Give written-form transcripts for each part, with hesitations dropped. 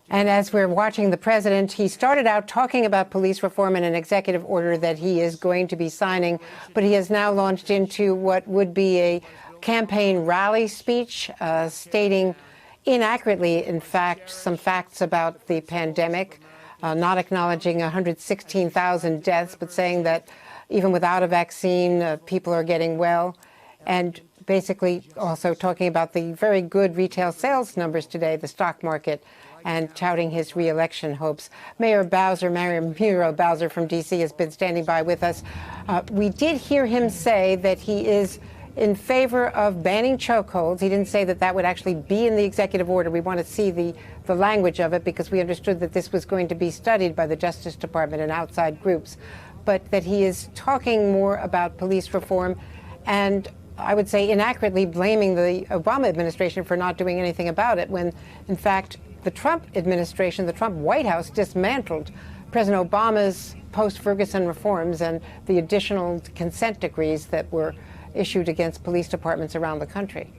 And as we're watching the president, he started out talking about police reform and an executive order that he is going to be signing, but he has now launched into what would be a campaign rally speech, stating inaccurately, in fact, some facts about the pandemic, not acknowledging 116,000 deaths, but saying that even without a vaccine, people are getting well, and basically also talking about the very good retail sales numbers today, the stock market, and touting his re-election hopes. Mayor Muriel Bowser from D.C. has been standing by with us. We did hear him say that he is in favor of banning chokeholds. He didn't say that that would actually be in the executive order. We want to see the language of it because we understood that this was going to be studied by the Justice Department and outside groups, but that he is talking more about police reform and I would say inaccurately blaming the Obama administration for not doing anything about it when, in fact, the Trump administration, the Trump White House, dismantled President Obama's post-Ferguson reforms and the additional consent decrees that were issued against police departments around the country.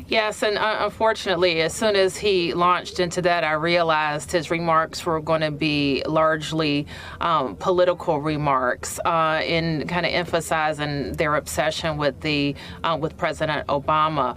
Yes, and unfortunately, as soon as he launched into that, I realized his remarks were going to be largely political remarks in kind of emphasizing their obsession with with President Obama.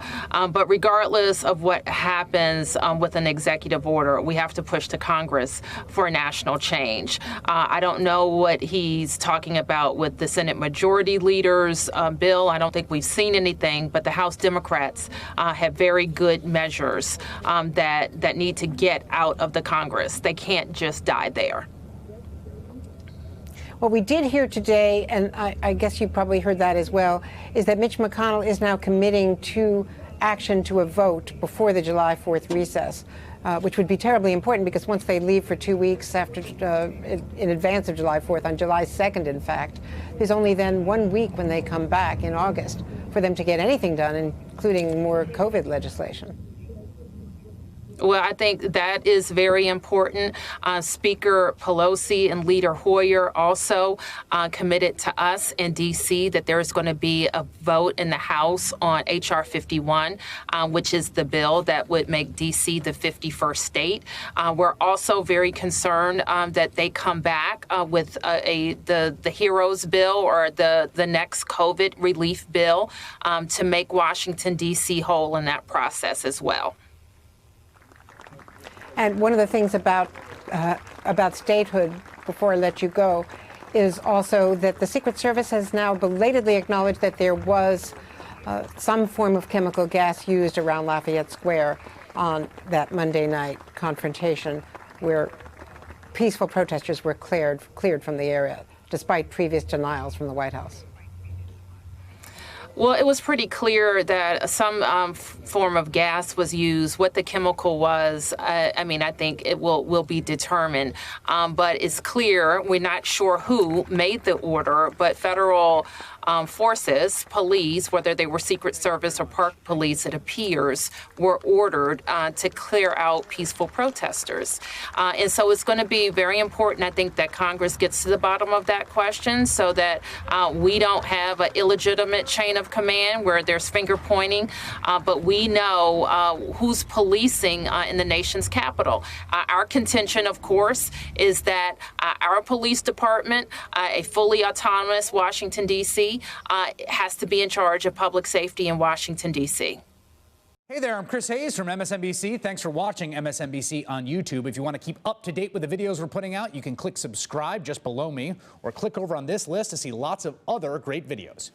But regardless of what happens with an executive order, we have to push to Congress for national change. I don't know what he's talking about with the Senate Majority Leader's bill. I don't think we've seen anything, but the House Democrats have very good measures that need to get out of the Congress. They can't just die there. What we did hear today, and I guess you probably heard that as well, is that Mitch McConnell is now committing to action to a vote before the July 4th recess, which would be terribly important because once they leave for 2 weeks after, in advance of July 4th, on July 2nd, in fact, there's only then 1 week when they come back in August for them to get anything done, including more COVID legislation. Well, I think that is very important. Speaker Pelosi and Leader Hoyer also committed to us in D.C. that there is going to be a vote in the House on H.R. 51, which is the bill that would make D.C. the 51st state. We're also very concerned that they come back with the HEROES bill or the next COVID relief bill to make Washington, D.C. whole in that process as well. And one of the things about statehood, before I let you go, is also that the Secret Service has now belatedly acknowledged that there was some form of chemical gas used around Lafayette Square on that Monday night confrontation where peaceful protesters were cleared from the area, despite previous denials from the White House. Well, it was pretty clear that some form of gas was used. What the chemical was, I mean, I think it will be determined. But it's clear, we're not sure who made the order, but federal forces, police, whether they were Secret Service or Park Police, it appears, were ordered to clear out peaceful protesters. And so it's going to be very important, I think, that Congress gets to the bottom of that question so that we don't have an illegitimate chain of command where there's finger pointing, but we know who's policing in the nation's capital. Our contention, of course, is that our police department, a fully autonomous Washington, D.C., has to be in charge of public safety in Washington, D.C. Hey there, I'm Chris Hayes from MSNBC. Thanks for watching MSNBC on YouTube. If you want to keep up to date with the videos we're putting out, you can click subscribe just below me or click over on this list to see lots of other great videos.